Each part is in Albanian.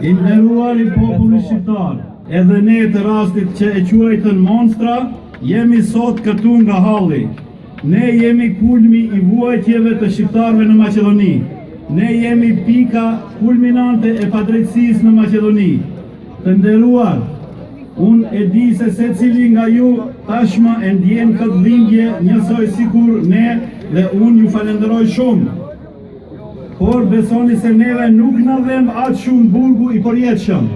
I nderuari populli shqiptar, edhe ne të rastit që e quajtën monstra, jemi sot këtu nga halli. Ne jemi kulmi i vuajtjeve të shqiptarëve në Maqedoni. Ne jemi pika kulminante e padrejtësisë në Maqedoni. Të nderuar, unë e di se secili nga ju tashmë e ndjen këtë dhimbje njësoj sikur ne dhe unë ju falenderoj shumë. Por besoni se neve nuk na dhem atë shumë burgu i përjetshëm,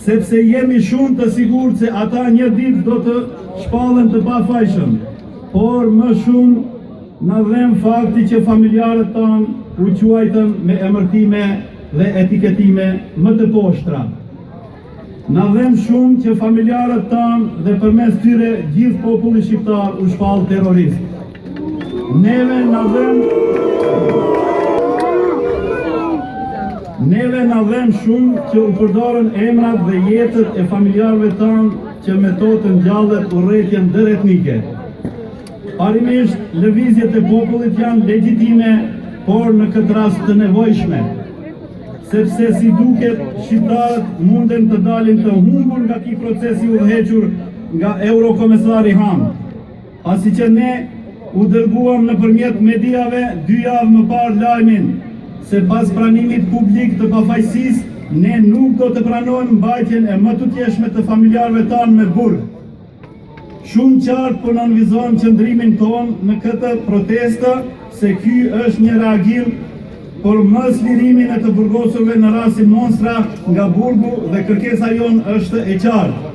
sepse jemi shumë të sigurt se ata një ditë do të shpallen të pafajshëm, por më shumë na dhem fakti që familjarët tanë u quajtën me emërtime dhe etiketime më të poshtra. Na dhem shumë që familjarët tanë dhe përmes tyre gjithë populli shqiptar u shpall terrorist. Neve na dhem shumë që u përdorën emrat dhe jetët e familjarëve tanë që me to të ngjallet urrëtitjen ndëretnike. Parimisht, lëvizjet e popullit janë legjitime, por në këtë rast të nevojshme, sepse si duket shqiptarët munden të dalin të humbur nga ky procesi udhëhequr nga Eurokomesari Han, pasi që ne u dërguam nëpërmjet mediave 2 javë më parë lajmin se pas pranimit publik të pafajësisë, ne nuk do të pranojmë mbajtjen e më tutjeshme të familjarëve tanë me burg. Shumë qartë po nënvizojmë qëndrimin tonë në këtë protestë se ky është një reagim për mos lirimin e të burgosurve në rastin monstra nga burgu dhe kërkesa jonë është e qartë.